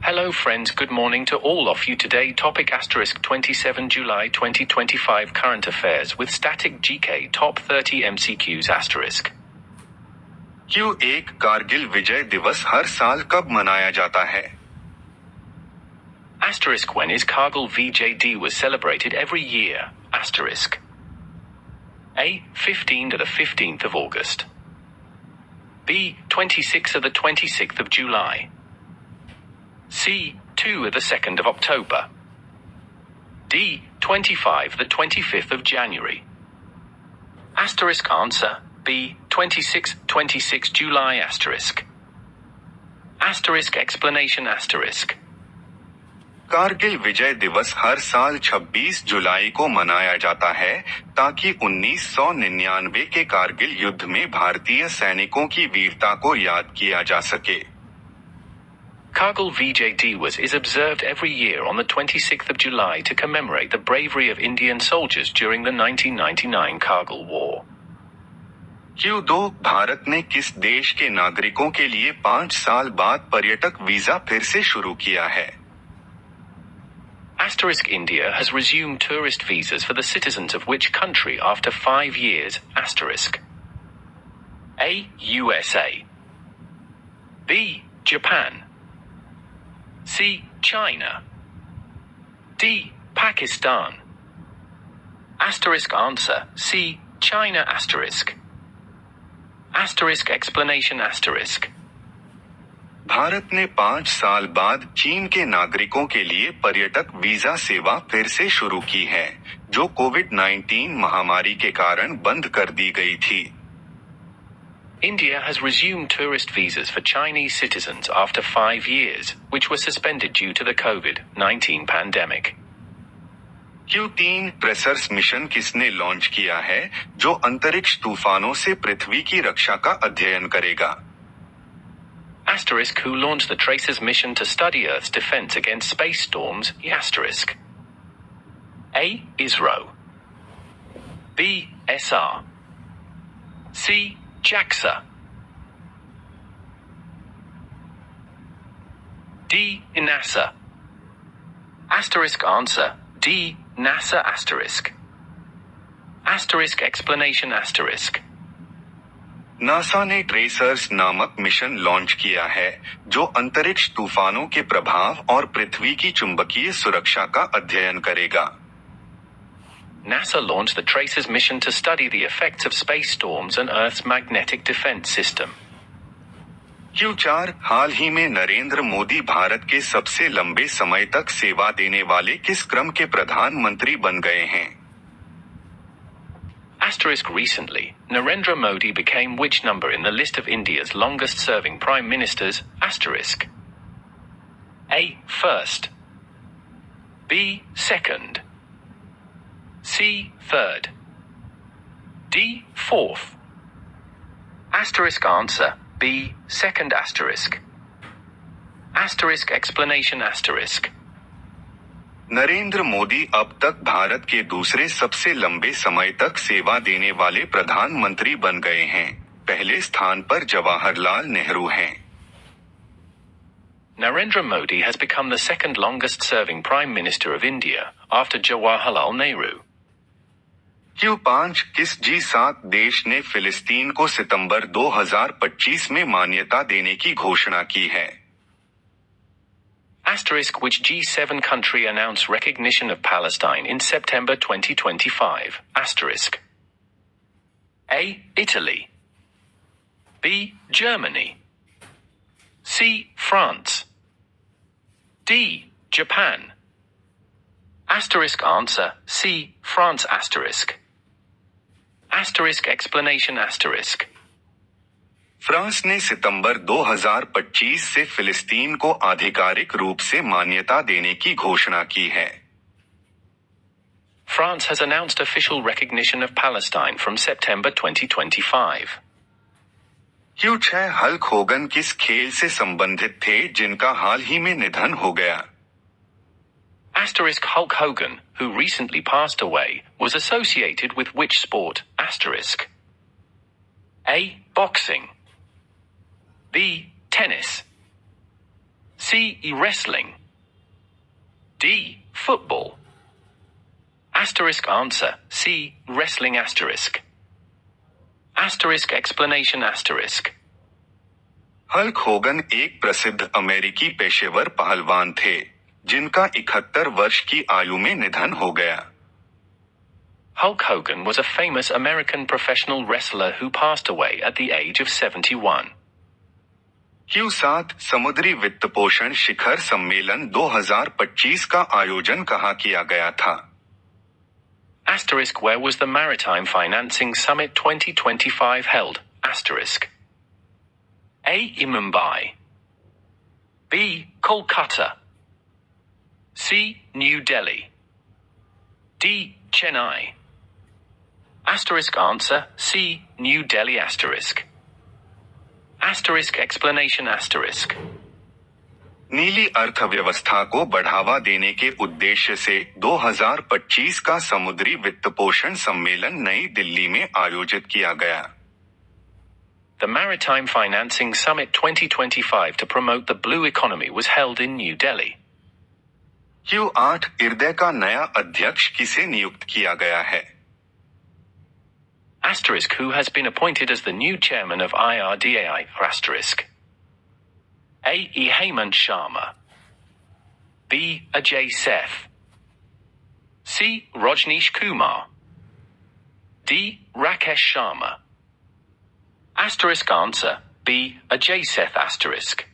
Hello friends, good morning to all of you. Today topic asterisk 27 July 2025 current affairs with static GK top 30 MCQs asterisk. क्यों एक कारगिल विजय दिवस हर साल कब मनाया जाता है? Asterisk when is Kargil VJD was celebrated every year? Asterisk. A. 15 to the 15th of August. B. 26 of the 26th of July. C. 2 of the 2nd of October. D. 25 the 25th of January. Asterisk answer B. 26 July asterisk. Asterisk explanation asterisk. Kargil विजय दिवस हर साल 26 जुलाई को मनाया जाता है ताकि 1999 के कारगिल युद्ध में भारतीय सैनिकों की वीरता को याद किया जा सके. Kargil VJD is observed every year on the 26th of July to commemorate the bravery of Indian soldiers during the 1999 Kargil War. Q2 Bharat ने किस देश के नागरिकों के लिए 5 साल बाद पर्यटक वीजा फिर से शुरू किया है? Asterisk India has resumed tourist visas for the citizens of which country after 5 years? Asterisk. A. USA. B. Japan. C. China. D. Pakistan. Asterisk answer C. China asterisk. Asterisk explanation asterisk. Bharat ने 5 साल बाद चीन के नागरिकों के लिए पर्यटक visa सेवा फिर से शुरू की है, जो कोविड-19 महामारी के कारण बंद कर दी गई थी. India has resumed tourist visas for Chinese citizens after 5 years, which were suspended due to the COVID-19 pandemic. Q3 pressures mission किसने लॉन्च किया है, जो अंतरिक्ष तूफानों से पृथ्वी की रक्षा का अध्ययन करेगा? Asterisk who launched the Traces mission to study Earth's defense against space storms? Asterisk. A. ISRO. B. SR. C. JAXA. D. NASA. Asterisk answer D. NASA asterisk. Asterisk explanation asterisk. NASA ने tracers नामक mission launch किया है, जो अंतरिक्ष तूफानों के प्रभाव और पृथ्वी की चुंबकीय सुरक्षा का अध्ययन करेगा. NASA launched the Traces mission to study the effects of space storms and Earth's magnetic defense system. Q4 हाल ही में नरेंद्र मोदी भारत के सबसे लंबे समय तक सेवा देने वाले किस क्रम के प्रधानमंत्री बन गए हैं? Asterisk recently, Narendra Modi became which number in the list of India's longest serving prime ministers? Asterisk. A. First. B. Second. C. Third. D. Fourth. Asterisk answer B. Second asterisk. Asterisk explanation asterisk. Narendra Modi अब तक भारत के दूसरे सबसे लंबे समय तक सेवा देने वाले प्रधानमंत्री बन गए हैं. पहले स्थान पर जवाहरलाल नेहरू हैं. Narendra Modi has become the second longest serving Prime Minister of India, after Jawaharlal Nehru. Q5 किस G7 देश ने फिलिस्तीन को सितंबर 2025 में मान्यता देने की घोषणा की है? Asterisk which G7 country announced recognition of Palestine in September 2025? Asterisk. A. Italy. B. Germany. C. France. D. Japan. Asterisk answer C. France asterisk. Asterisk explanation asterisk. France ने सितंबर 2025 से फिलिस्तीन को आधिकारिक रूप से मान्यता देने की घोषणा की है. France has announced official recognition of Palestine from September 2025. Q6 Hulk Hogan किस खेल से संबंधित थे जिनका हाल ही में निधन हो गया? Asterisk Hulk Hogan, who recently passed away, was associated with which sport? Asterisk. A. Boxing. B. Tennis. C. C. Wrestling. D. Football. Asterisk answer C. Wrestling asterisk. Asterisk explanation asterisk. Hulk Hogan एक प्रसिद्ध अमेरिकी पेशेवर पहलवान थे जिनका 71 वर्ष की आयु में निधन हो गया। Hulk Hogan was a famous American professional wrestler who passed away at the age of 71. Q7 समुद्री वित्तपोषण शिखर सम्मेलन 2025 का आयोजन कहाँ किया गया था? Asterisk where was the Maritime Financing Summit 2025 held? Asterisk. A. In Mumbai. B. Kolkata. C. New Delhi. D. Chennai. Asterisk answer C. New Delhi asterisk. Asterisk explanation asterisk. नीली अर्थव्यवस्था को बढ़ावा देने के उद्देश्य से 2025 का समुद्री वित्तपोषण सम्मेलन नई दिल्ली में आयोजित किया गया। The Maritime Financing Summit 2025 to promote the blue economy was held in New Delhi. Q8 IRDAI का नया अध्यक्ष किसे नियुक्त किया गया है? Asterisk who has been appointed as the new chairman of IRDAI asterisk. A. E. Hemant Sharma. B. Ajay Seth. C. Rajneesh Kumar. D. Rakesh Sharma. Asterisk answer B. Ajay Seth asterisk.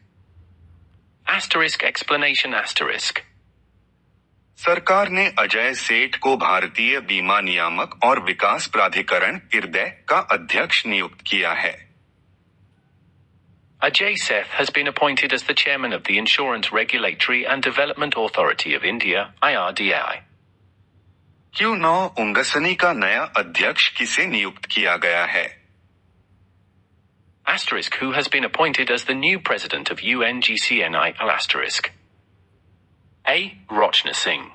Asterisk explanation asterisk. सरकार ने अजय सेठ को भारतीय बीमा नियामक और विकास प्राधिकरण IRDAI का अध्यक्ष नियुक्त किया है। Ajay Seth has been appointed as the chairman of the Insurance Regulatory and Development Authority of India, IRDAI. Q9 उंगसनी का नया अध्यक्ष किसे नियुक्त किया गया है? Asterisk who has been appointed as the new president of UNGCNI asterisk. A. Rochna Singh.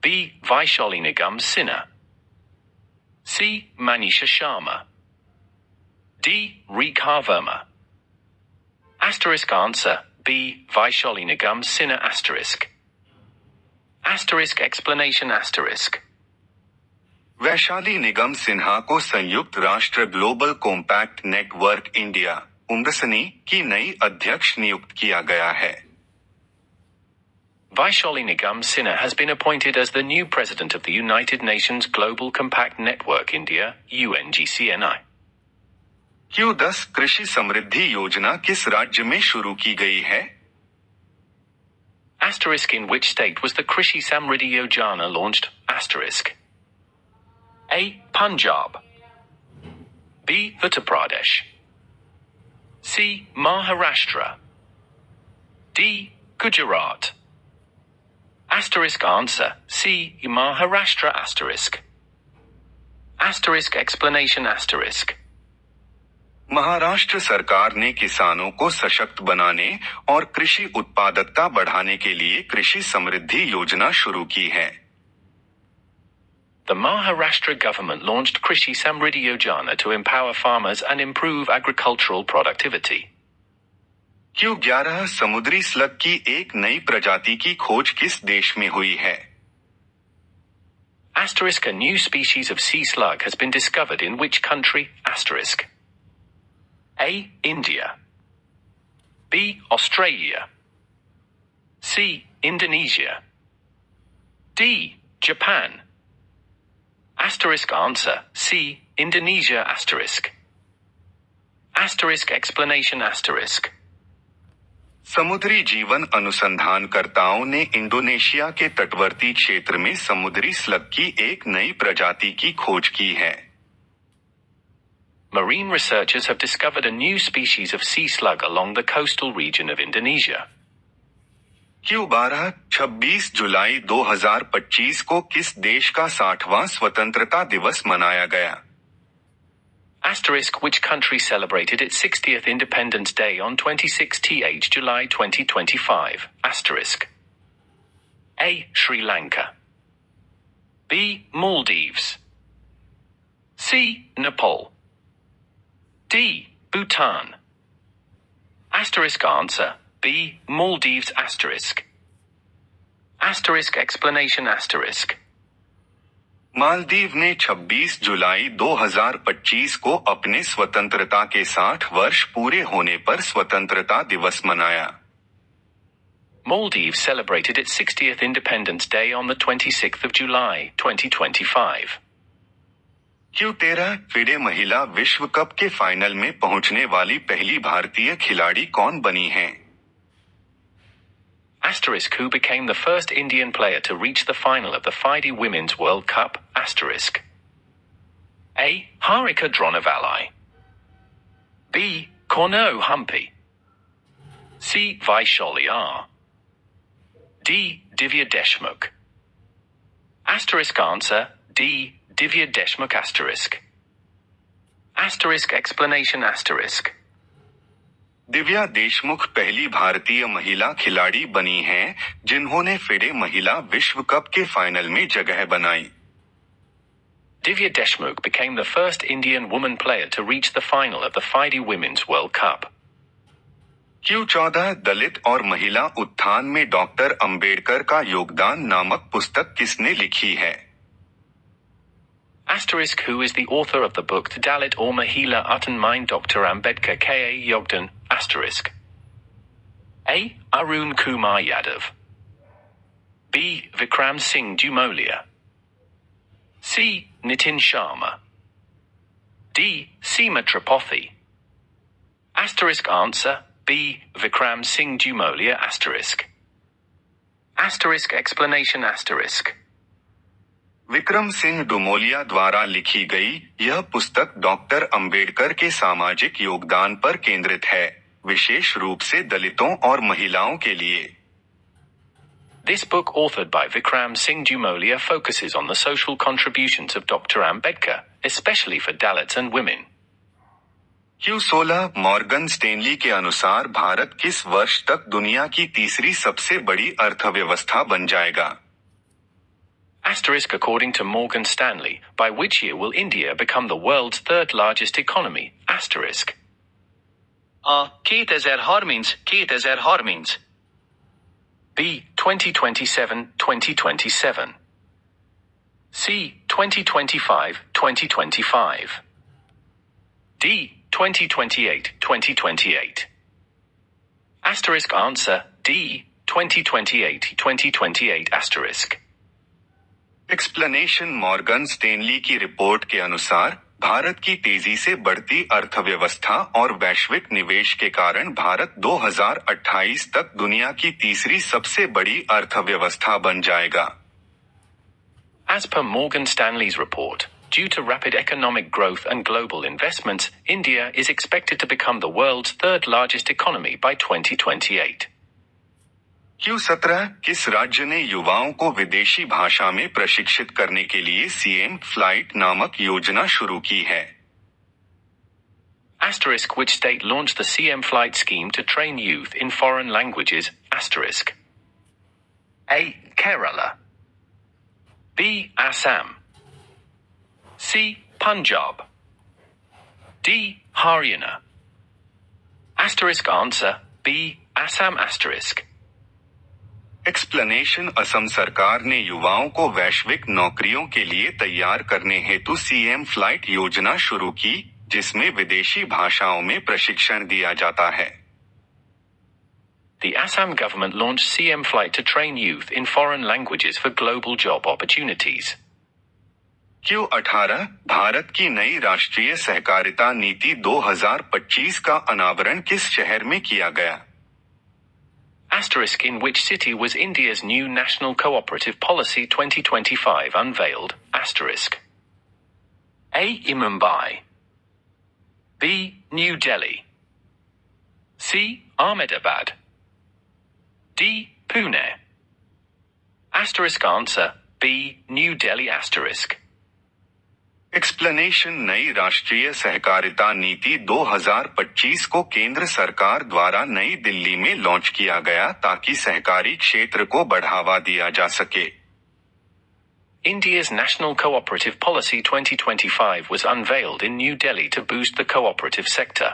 B. Vaishali Nigam Sinha. C. Manisha Sharma. D. Rekha Verma. Asterisk answer B. Vaishali Nigam Sinha asterisk. Asterisk explanation asterisk. Vaishali निगम सिन्हा को संयुक्त राष्ट्र global compact network India उंगसनी की नई अध्यक्ष नियुक्त किया गया है। Vaishali Nigam Sinha has been appointed as the new president of the United Nations Global Compact Network India, UNGCNI. Q10 कृषि समृद्धि योजना किस राज्य में शुरू की गई है? Asterisk in which state was the Krishi Samriddhi Yojana launched? Asterisk. A. Punjab. B. Uttar Pradesh. C. Maharashtra. D. Gujarat. Asterisk answer C. Maharashtra asterisk. Asterisk explanation asterisk. Maharashtra सरकार ने किसानों को सशक्त बनाने और कृषि उत्पादकता बढ़ाने के लिए कृषि समृद्धि योजना शुरू की है। The Maharashtra government launched Krishi Samriddhi Yojana to empower farmers and improve agricultural productivity. Q11 समुद्री स्लग की एक नई प्रजाति की खोज किस देश में हुई है? Asterisk a new species of sea slug has been discovered in which country? Asterisk. A. India. B. Australia. C. Indonesia. D. Japan. Asterisk answer C. Indonesia asterisk. Asterisk explanation asterisk. समुद्री जीवन अनुसंधानकर्ताओं ने इंडोनेशिया के तटवर्ती क्षेत्र में समुद्री slug की एक नई प्रजाति की खोज की है। Marine researchers have discovered a new species of sea slug along the coastal region of Indonesia. Q12 26 जुलाई 2025 को किस देश का 60वां स्वतंत्रता दिवस मनाया गया? Asterisk which country celebrated its 60th Independence Day on 26th July 2025? Asterisk. A. Sri Lanka. B. Maldives. C. Nepal. D. Bhutan. Asterisk answer B. Maldives asterisk. Asterisk explanation asterisk. Maldives ने 26 जुलाई 2025 को अपने स्वतंत्रता के 60 वर्ष पूरे होने पर स्वतंत्रता दिवस मनाया. Maldives celebrated its 60th Independence Day on the 26th of July, 2025. Q13 FIDE महिला विश्व कप के फाइनल में पहुंचने वाली पहली भारतीय खिलाड़ी कौन बनी हैं? Asterisk who became the first Indian player to reach the final of the FIDE Women's World Cup, asterisk. A. Harika Dronavalai. B. Corneau Humpy. C. Vaishali R. D. Divya Deshmukh. Asterisk answer, D. Divya Deshmukh asterisk. Asterisk explanation asterisk. Divya Deshmukh पहली भारतीय महिला खिलाड़ी बनी हैं, जिन्होंने FIDE महिला विश्व cup के फाइनल में जगह बनाई. Divya Deshmukh became the first Indian woman player to reach the final of the FIDE Women's World Cup. Q14 दलित और महिला उत्थान में डॉक्टर अंबेडकर का योगदान नामक पुस्तक किसने लिखी है? Asterisk who is the author of the book Dalit or Mahila Uttanmine Dr. Ambedkar Ka Yogdan, asterisk. A. Arun Kumar Yadav. B. Vikram Singh Dumolia. C. Nitin Sharma. D. Seema Tripathi. Asterisk answer, B. Vikram Singh Dumolia asterisk. Asterisk explanation asterisk. Vikram Singh डुमोलिया द्वारा लिखी गई यह पुस्तक doctor Ambedkar के सामाजिक योगदान पर केंद्रित है, विशेष रूप से दलितों और महिलाओं के लिए. This book authored by Vikram Singh Dumolia focuses on the social contributions of Dr. Ambedkar, especially for Dalits and women. Q16 Morgan Stanley के अनुसार भारत किस वर्ष तक दुनिया की तीसरी सबसे बड़ी अर्थव्यवस्था बन जाएगा? Asterisk according to Morgan Stanley, by which year will India become the world's third largest economy? Asterisk. Keith as Hormeans. B. 2027. C. 2025. D. 2028. Asterisk answer, D. 2028 asterisk. Explanation Morgan Stanley की रिपोर्ट के अनुसार भारत की तेजी से बढ़ती अर्थव्यवस्था और वैश्विक निवेश के कारण भारत 2028 तक दुनिया की तीसरी सबसे बड़ी अर्थव्यवस्था बन जाएगा. As per Morgan Stanley's report, due to rapid economic growth and global investments, India is expected to become the world's third largest economy by 2028. Q17 किस राज्य ने युवाओं को विदेशी भाषा में प्रशिक्षित करने के लिए CM फ्लाइट नामक योजना शुरू की है? Asterisk which state launched the CM flight scheme to train youth in foreign languages? Asterisk. A. Kerala. B. Assam. C. Punjab. D. Haryana. Asterisk answer, B. Assam asterisk. Explanation Assam सरकार ने युवाओं को वैश्विक नौकरियों के लिए तैयार करने हेतु CM फ्लाइट योजना शुरू की, जिसमें विदेशी भाषाओं में प्रशिक्षण दिया जाता है. The Assam government launched CM Flight to train youth in foreign languages for global job opportunities. Q18 Bharat की नई राष्ट्रीय सहकारिता नीति 2025 का अनावरण किस शहर में किया गया? Asterisk in which city was India's new National Cooperative Policy 2025 unveiled? Asterisk. A. Mumbai. B. New Delhi. C. Ahmedabad. D. Pune. Asterisk answer, B. New Delhi asterisk. Explanation नई राष्ट्रीय सहकारिता नीति 2025 को केंद्र सरकार द्वारा नई दिल्ली में लॉन्च किया गया ताकि सहकारी क्षेत्र को बढ़ावा दिया जा सके. India's National Cooperative Policy 2025 was unveiled in New Delhi to boost the cooperative sector.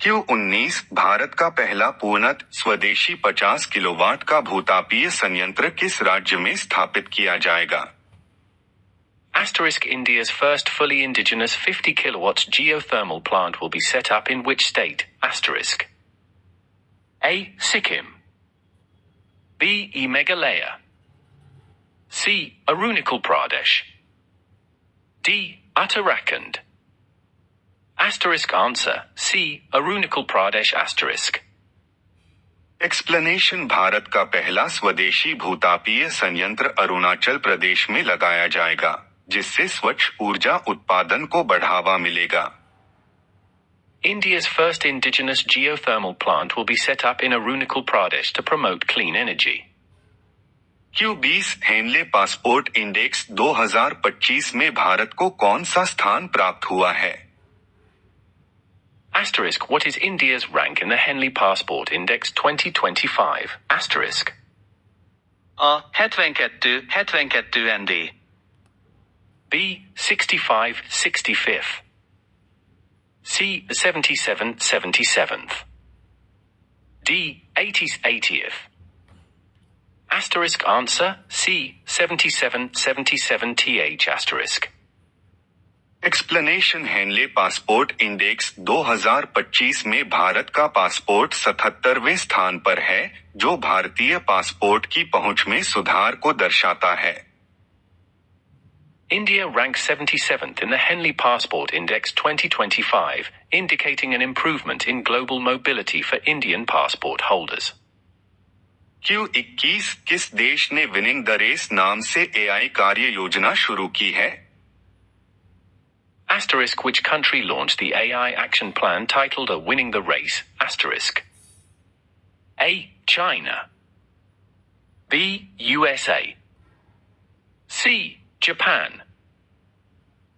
Q19 Bharat का पहला पूर्णत स्वदेशी 50 किलोवाट का भूतापीय संयंत्र किस राज्य में स्थापित किया जाएगा? Asterisk India's first fully indigenous 50 kilowatts geothermal plant will be set up in which state? Asterisk. A. Sikkim. B. Meghalaya. C. Arunachal Pradesh. D. Uttarakhand. Asterisk answer C. Arunachal Pradesh asterisk. Explanation Bharat का पहला स्वदेशी भूतापीय संयंत्र अरुणाचल प्रदेश में लगाया जाएगा, जिससे स्वच्छ ऊर्जा उत्पादन को बढ़ावा मिलेगा. India's first indigenous geothermal plant will be set up in Arunachal Pradesh to promote clean energy. Q20 Henley passport index 2025 में भारत को कौन सा स्थान प्राप्त हुआ है? Asterisk what is India's rank in the Henley Passport Index 2025? Asterisk. A. Het ND. B. 65 65th. C. 77 77th. D. 80th 80th. Asterisk answer C. 77 77 th asterisk. Explanation Henley passport index 2025 में भारत का पासपोर्ट 77वें स्थान पर है, जो भारतीय passport की पहुंच में सुधार को दर्शाता है. India ranks 77th in the Henley Passport Index 2025, indicating an improvement in global mobility for Indian passport holders. Q21 किस देश ने विनिंग द रेस नाम से AI कार्य योजना शुरू की है? Asterisk which country launched the AI action plan titled A Winning the Race? Asterisk. A. China. B. USA. C. Japan.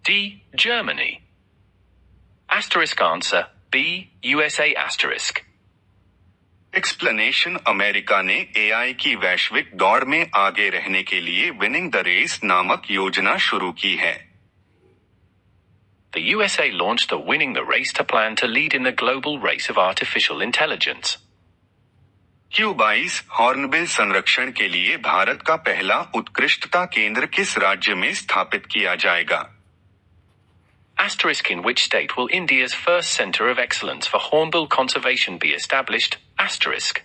D. Germany. Asterisk answer B. USA asterisk. Explanation America ने AI की वैश्विक दौड़ में आगे रहने के लिए विनिंग द रेस नामक योजना शुरू की है. The USA launched the Winning the Race to plan to lead in the global race of artificial intelligence. Q22 hornbill संरक्षण के लिए भारत का पहला उत्कृष्टता केंद्र किस राज्य में स्थापित किया जाएगा? Asterisk in which state will India's first center of excellence for hornbill conservation be established? Asterisk.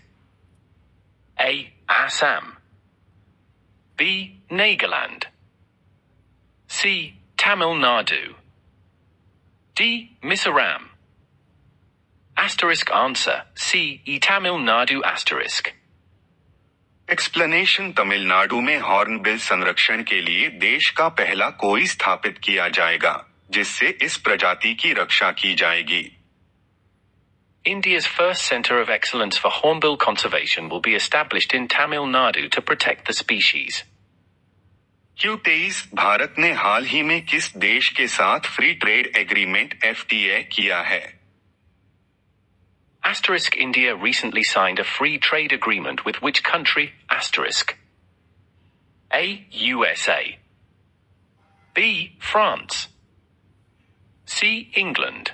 A. Assam. B. Nagaland. C. Tamil Nadu. D. Mizoram. Asterisk answer C. Tamil Nadu asterisk. Explanation Tamil Nadu में hornbill संरक्षण के लिए देश का पहला कोई स्थापित किया जाएगा, जिससे इस प्रजाति की रक्षा की जाएगी. India's first center of excellence for hornbill conservation will be established in Tamil Nadu to protect the species. Q23 Bharat ने हाल ही में किस देश के साथ फ्री ट्रेड एग्रीमेंट FTA किया है? Asterisk India recently signed a free trade agreement with which country? Asterisk. A. USA. B. France. C. England.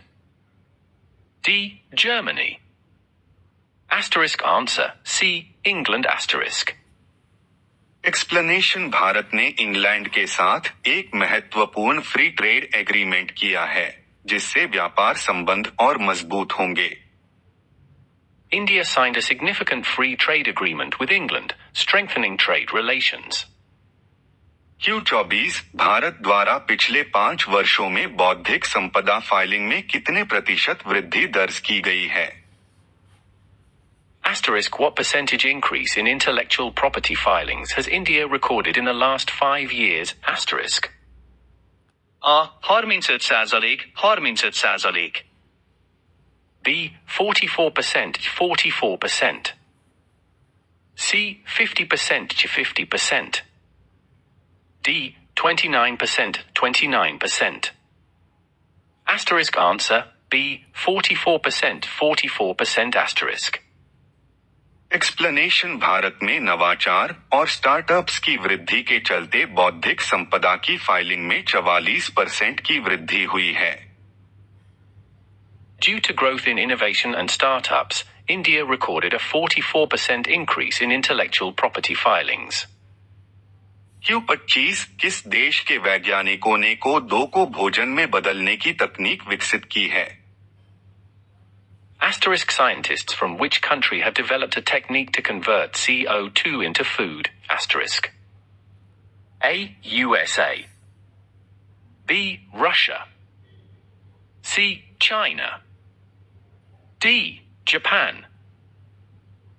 D. Germany. Asterisk answer C. England asterisk. Explanation Bharat ने England के साथ एक महत्वपूर्ण free trade agreement किया है, जिससे व्यापार संबंध और मजबूत होंगे. India signed a significant free trade agreement with England, strengthening trade relations. Q24 Bharat द्वारा पिछले 5 वर्षों में बौद्धिक संपदा फाइलिंग में कितने प्रतिशत वृद्धि दर्ज की गई है? Asterisk what percentage increase in intellectual property filings has India recorded in the last 5 years? Asterisk. A. Harminset Sazalik. B. 44% 44%. C. 50% to 50%. D. 29% 29%. Asterisk answer B. 44% 44% asterisk. Explanation Bharat में नवाचार और स्टार्टअप्स की वृद्धि के चलते बौद्धिक संपदा की फाइलिंग में 44% की वृद्धि हुई है. Due to growth in innovation and startups, India recorded a 44% increase in intellectual property filings. Q25 किस देश के वैज्ञानिकों ने CO2 को भोजन में बदलने की तकनीक विकसित की है? Asterisk scientists from which country have developed a technique to convert CO2 into food? Asterisk. A. USA. B. Russia. C. China. D. Japan.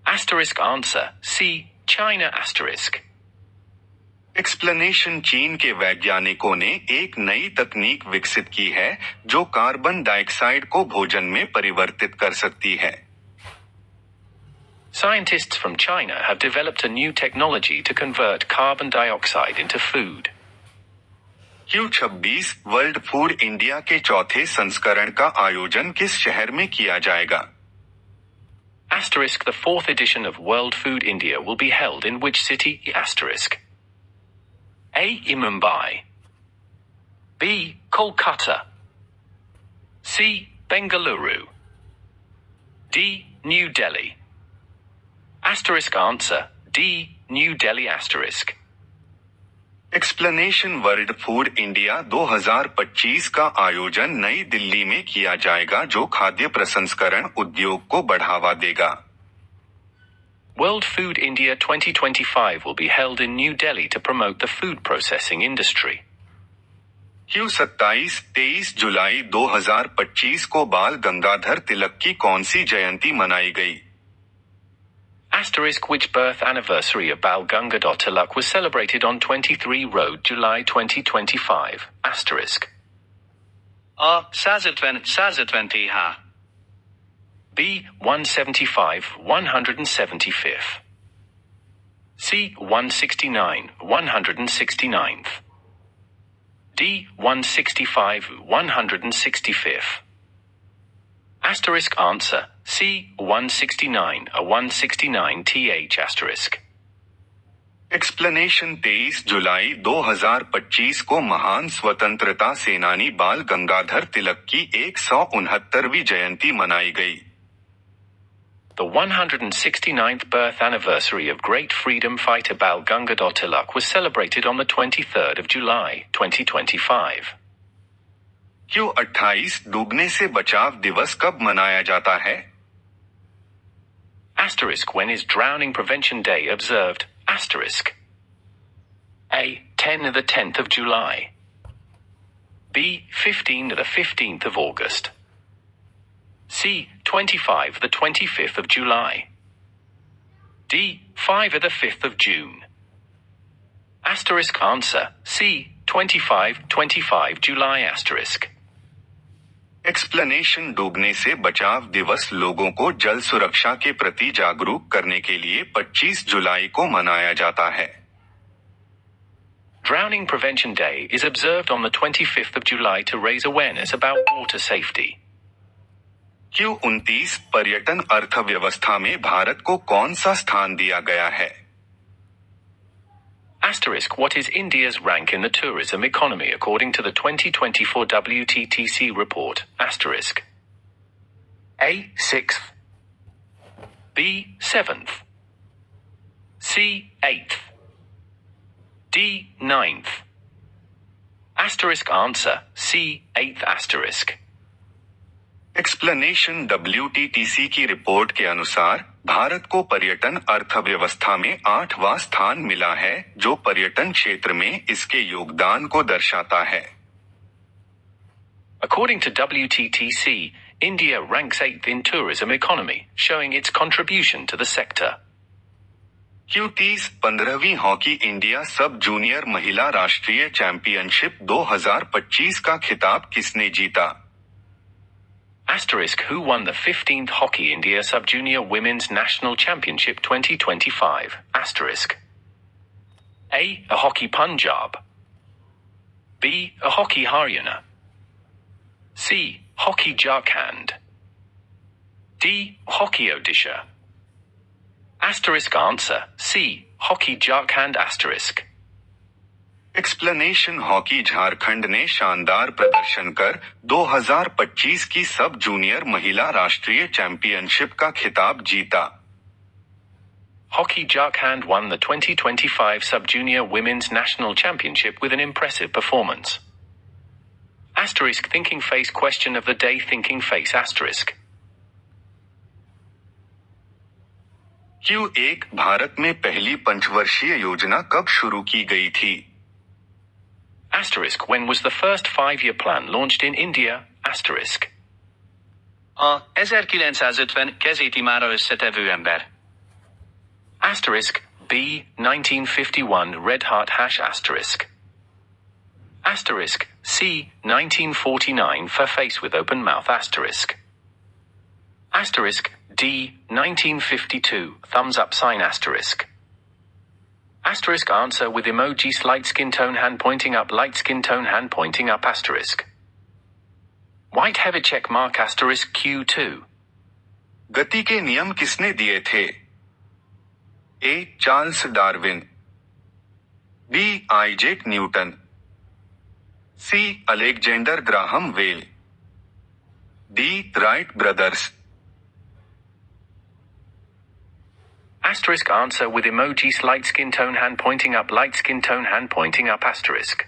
Asterisk answer C. China asterisk. Explanation चीन के वैज्ञानिकों ने एक नई तकनीक विकसित की है जो कार्बन डाइऑक्साइड को भोजन में परिवर्तित कर सकती है. Scientists from China have developed a new technology to convert carbon dioxide into food. Q26 world food India के चौथे संस्करण का आयोजन किस शहर में किया जाएगा? Asterisk the fourth edition of World Food India will be held in which city? Asterisk. A. In Mumbai. B. Kolkata. C. Bengaluru. D. New Delhi. Asterisk answer D. New Delhi asterisk. Explanation world food India 2025 का आयोजन नई दिल्ली में किया जाएगा जो खाद्य प्रसंस्करण उद्योग को बढ़ावा देगा. World Food India 2025 will be held in New Delhi to promote the food processing industry. Q27 23 जुलाई 2025 को बाल गंगाधर तिलक की कौन सी जयंती मनाई गई? Asterisk which birth anniversary of Bal Gangadhar Tilak was celebrated on 23 Road July 2025? Asterisk. A. Sazatvanti ha. B. 175 175th. C. 169 169th. D. 165 165th. Asterisk answer C. 169 a 169 th asterisk. Explanation 23 जुलाई 2025 को महान स्वतंत्रता सेनानी बाल गंगाधर तिलक की 169वीं जयंती मनाई गई. The 169th birth anniversary of great freedom fighter Bal Gangadhar Tilak was celebrated on the 23rd of July 2025. Q28 डूबने से बचाव दिवस कब मनाया जाता है? Asterisk when is Drowning Prevention Day observed? Asterisk. A. 10 of the 10th of July. B. 15 of the 15th of August. C. 25 of the 25th of July. D. 5 of the 5th of June. Asterisk answer C. 25 July asterisk. Explanation डूबने से बचाव दिवस लोगों को जल सुरक्षा के प्रति जागरूक करने के लिए 25 जुलाई को मनाया जाता है. Drowning Prevention Day is observed on the 25th of July to raise awareness about water safety. Q29 पर्यटन अर्थव्यवस्था में भारत को कौन सा स्थान दिया गया है? Asterisk what is India's rank in the tourism economy according to the 2024 WTTC report? Asterisk. A. 6th. B. 7th. C. 8th. D. 9th. Asterisk answer C. 8th asterisk. Explanation WTTC की रिपोर्ट के अनुसार भारत को पर्यटन अर्थव्यवस्था में 8वां स्थान मिला है जो पर्यटन क्षेत्र में इसके योगदान को दर्शाता है. According to WTTC, India ranks 8th in tourism economy, showing its contribution to the sector. Q30 15वीं हॉकी इंडिया सब जूनियर महिला राष्ट्रीय चैंपियनशिप 2025 का खिताब किसने जीता? Asterisk who won the 15th Hockey India Sub-Junior Women's National Championship 2025? Asterisk. A. Hockey Punjab. B. Hockey Haryana. C. Hockey Jharkhand. D. Hockey Odisha. Asterisk answer C. Hockey Jharkhand asterisk. Explanation hockey Jharkhand ने शानदार प्रदर्शन कर 2025 की सब junior महिला राष्ट्रीय championship का खिताब जीता। Hockey Jharkhand won the 2025 Sub-Junior Women's National Championship with an impressive performance. Asterisk thinking face question of the day thinking face asterisk. Q1 Bharat में पहली पंचवर्षीय योजना कब शुरू की गई थी? Asterisk when was the first 5-year plan launched in India? Asterisk. A 1950 kezét imára összetevő ember. Asterisk B 1951 Red Heart hash asterisk. Asterisk C 1949 for face with open mouth asterisk. Asterisk D 1952 thumbs up sign asterisk. Asterisk answer with emojis light skin tone hand pointing up light skin tone hand pointing up asterisk. White heavy check mark asterisk Q2. गति के नियम किसने दिए थे? A Charles Darwin, B Isaac Newton, C Alexander Graham Bell, D Wright brothers. Asterisk answer with emojis light skin tone hand pointing up light skin tone hand pointing up asterisk.